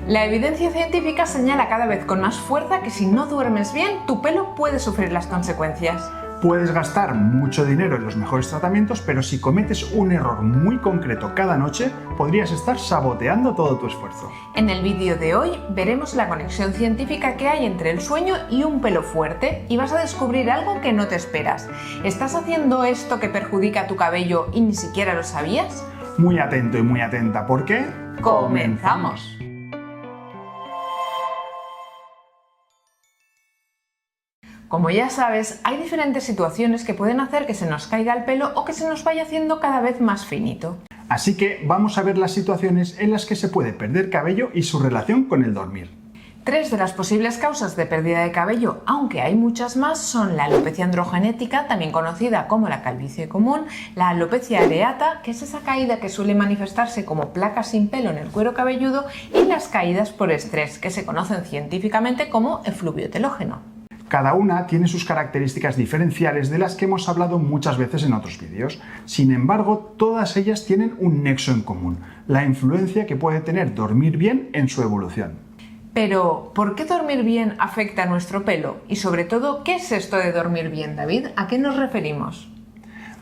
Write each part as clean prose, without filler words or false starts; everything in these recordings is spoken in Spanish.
La evidencia científica señala cada vez con más fuerza que si no duermes bien, tu pelo puede sufrir las consecuencias. Puedes gastar mucho dinero en los mejores tratamientos, pero si cometes un error muy concreto cada noche, podrías estar saboteando todo tu esfuerzo. En el vídeo de hoy veremos la conexión científica que hay entre el sueño y un pelo fuerte y vas a descubrir algo que no te esperas. ¿Estás haciendo esto que perjudica tu cabello y ni siquiera lo sabías? Muy atento y muy atenta, porque ¡comenzamos! Como ya sabes, hay diferentes situaciones que pueden hacer que se nos caiga el pelo o que se nos vaya haciendo cada vez más finito. Así que vamos a ver las situaciones en las que se puede perder cabello y su relación con el dormir. 3 de las posibles causas de pérdida de cabello, aunque hay muchas más, son la alopecia androgenética, también conocida como la calvicie común, la alopecia areata, que es esa caída que suele manifestarse como placas sin pelo en el cuero cabelludo, y las caídas por estrés, que se conocen científicamente como efluvio telógeno. Cada una tiene sus características diferenciales de las que hemos hablado muchas veces en otros vídeos. Sin embargo, todas ellas tienen un nexo en común, la influencia que puede tener dormir bien en su evolución. Pero, ¿por qué dormir bien afecta a nuestro pelo? Y sobre todo, ¿qué es esto de dormir bien, David? ¿A qué nos referimos?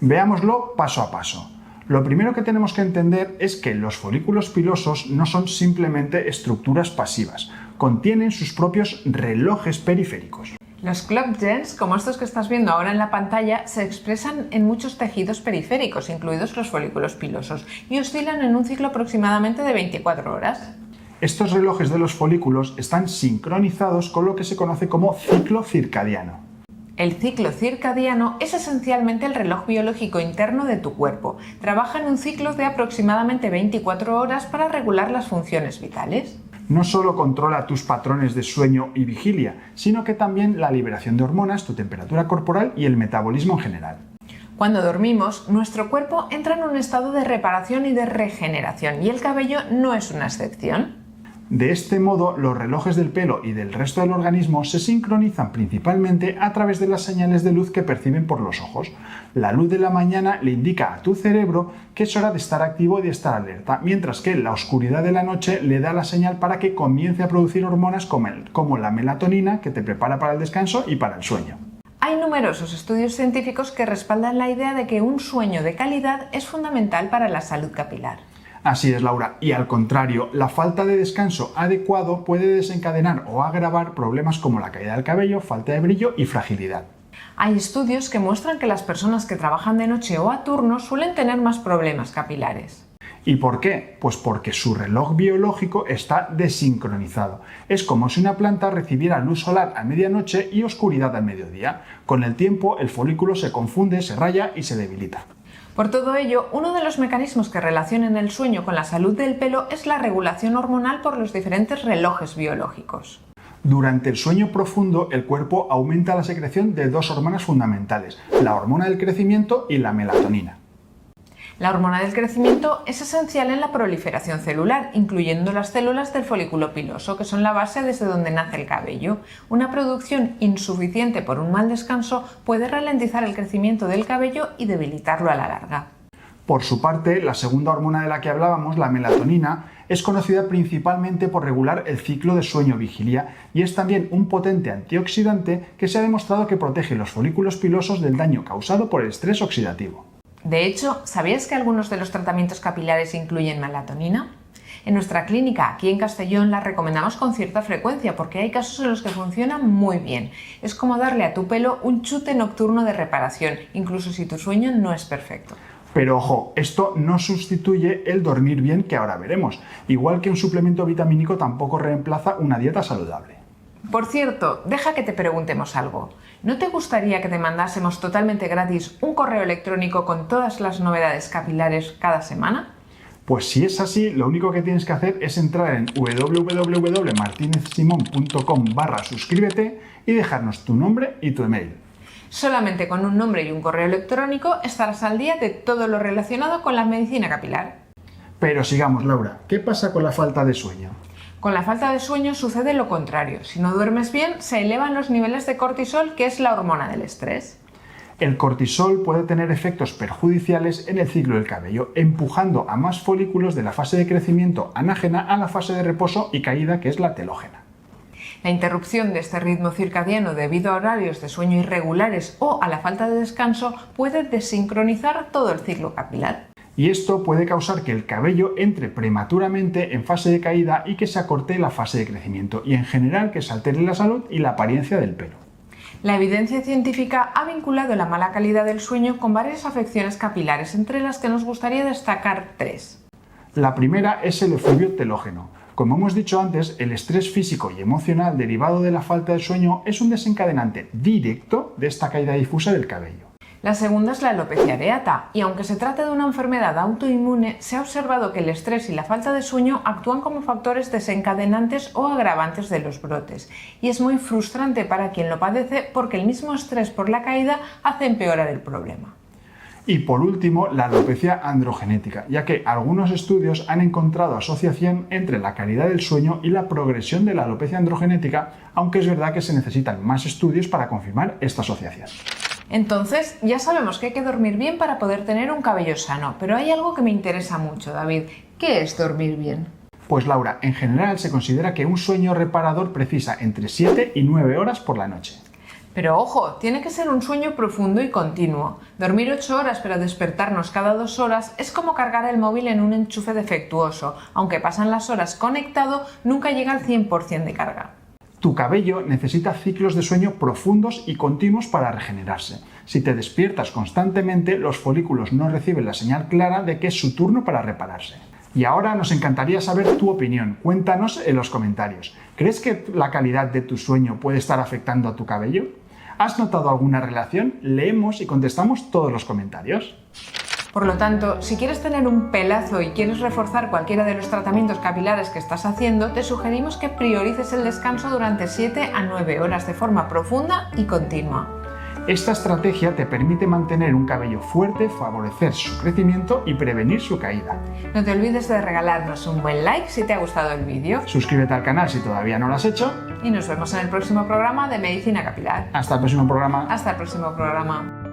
Veámoslo paso a paso. Lo primero que tenemos que entender es que los folículos pilosos no son simplemente estructuras pasivas, contienen sus propios relojes periféricos. Los clock genes, como estos que estás viendo ahora en la pantalla, se expresan en muchos tejidos periféricos, incluidos los folículos pilosos, y oscilan en un ciclo aproximadamente de 24 horas. Estos relojes de los folículos están sincronizados con lo que se conoce como ciclo circadiano. El ciclo circadiano es esencialmente el reloj biológico interno de tu cuerpo. Trabaja en un ciclo de aproximadamente 24 horas para regular las funciones vitales. No solo controla tus patrones de sueño y vigilia, sino que también la liberación de hormonas, tu temperatura corporal y el metabolismo en general. Cuando dormimos, nuestro cuerpo entra en un estado de reparación y de regeneración, y el cabello no es una excepción. De este modo, los relojes del pelo y del resto del organismo se sincronizan principalmente a través de las señales de luz que perciben por los ojos. La luz de la mañana le indica a tu cerebro que es hora de estar activo y de estar alerta, mientras que la oscuridad de la noche le da la señal para que comience a producir hormonas como la melatonina, que te prepara para el descanso y para el sueño. Hay numerosos estudios científicos que respaldan la idea de que un sueño de calidad es fundamental para la salud capilar. Así es, Laura, y al contrario, la falta de descanso adecuado puede desencadenar o agravar problemas como la caída del cabello, falta de brillo y fragilidad. Hay estudios que muestran que las personas que trabajan de noche o a turno suelen tener más problemas capilares. ¿Y por qué? Pues porque su reloj biológico está desincronizado. Es como si una planta recibiera luz solar a medianoche y oscuridad al mediodía. Con el tiempo, el folículo se confunde, se raya y se debilita. Por todo ello, uno de los mecanismos que relacionan el sueño con la salud del pelo es la regulación hormonal por los diferentes relojes biológicos. Durante el sueño profundo, el cuerpo aumenta la secreción de 2 hormonas fundamentales, la hormona del crecimiento y la melatonina. La hormona del crecimiento es esencial en la proliferación celular, incluyendo las células del folículo piloso, que son la base desde donde nace el cabello. Una producción insuficiente por un mal descanso puede ralentizar el crecimiento del cabello y debilitarlo a la larga. Por su parte, la segunda hormona de la que hablábamos, la melatonina, es conocida principalmente por regular el ciclo de sueño-vigilia y es también un potente antioxidante que se ha demostrado que protege los folículos pilosos del daño causado por el estrés oxidativo. De hecho, ¿sabías que algunos de los tratamientos capilares incluyen melatonina? En nuestra clínica, aquí en Castellón, la recomendamos con cierta frecuencia porque hay casos en los que funcionan muy bien. Es como darle a tu pelo un chute nocturno de reparación, incluso si tu sueño no es perfecto. Pero ojo, esto no sustituye el dormir bien que ahora veremos, igual que un suplemento vitamínico tampoco reemplaza una dieta saludable. Por cierto, deja que te preguntemos algo. ¿No te gustaría que te mandásemos totalmente gratis un correo electrónico con todas las novedades capilares cada semana? Pues si es así, lo único que tienes que hacer es entrar en www.martinezsimon.com/suscríbete y dejarnos tu nombre y tu email. Solamente con un nombre y un correo electrónico estarás al día de todo lo relacionado con la medicina capilar. Pero sigamos, Laura, ¿qué pasa con la falta de sueño? Con la falta de sueño sucede lo contrario. Si no duermes bien, se elevan los niveles de cortisol, que es la hormona del estrés. El cortisol puede tener efectos perjudiciales en el ciclo del cabello, empujando a más folículos de la fase de crecimiento anágena a la fase de reposo y caída, que es la telógena. La interrupción de este ritmo circadiano debido a horarios de sueño irregulares o a la falta de descanso puede desincronizar todo el ciclo capilar. Y esto puede causar que el cabello entre prematuramente en fase de caída y que se acorte la fase de crecimiento y en general que se altere la salud y la apariencia del pelo. La evidencia científica ha vinculado la mala calidad del sueño con varias afecciones capilares, entre las que nos gustaría destacar 3. La primera es el efluvio telógeno. Como hemos dicho antes, el estrés físico y emocional derivado de la falta de sueño es un desencadenante directo de esta caída difusa del cabello. La segunda es la alopecia areata, y aunque se trate de una enfermedad autoinmune, se ha observado que el estrés y la falta de sueño actúan como factores desencadenantes o agravantes de los brotes, y es muy frustrante para quien lo padece porque el mismo estrés por la caída hace empeorar el problema. Y por último, la alopecia androgenética, ya que algunos estudios han encontrado asociación entre la calidad del sueño y la progresión de la alopecia androgenética, aunque es verdad que se necesitan más estudios para confirmar esta asociación. Entonces, ya sabemos que hay que dormir bien para poder tener un cabello sano, pero hay algo que me interesa mucho, David. ¿Qué es dormir bien? Pues Laura, en general se considera que un sueño reparador precisa entre 7 y 9 horas por la noche. Pero ojo, tiene que ser un sueño profundo y continuo. Dormir 8 horas pero despertarnos cada 2 horas es como cargar el móvil en un enchufe defectuoso. Aunque pasan las horas conectado, nunca llega al 100% de carga. Tu cabello necesita ciclos de sueño profundos y continuos para regenerarse. Si te despiertas constantemente, los folículos no reciben la señal clara de que es su turno para repararse. Y ahora nos encantaría saber tu opinión. Cuéntanos en los comentarios. ¿Crees que la calidad de tu sueño puede estar afectando a tu cabello? ¿Has notado alguna relación? Leemos y contestamos todos los comentarios. Por lo tanto, si quieres tener un pelazo y quieres reforzar cualquiera de los tratamientos capilares que estás haciendo, te sugerimos que priorices el descanso durante 7 a 9 horas de forma profunda y continua. Esta estrategia te permite mantener un cabello fuerte, favorecer su crecimiento y prevenir su caída. No te olvides de regalarnos un buen like si te ha gustado el vídeo. Suscríbete al canal si todavía no lo has hecho. Y nos vemos en el próximo programa de Medicina Capilar. Hasta el próximo programa. Hasta el próximo programa.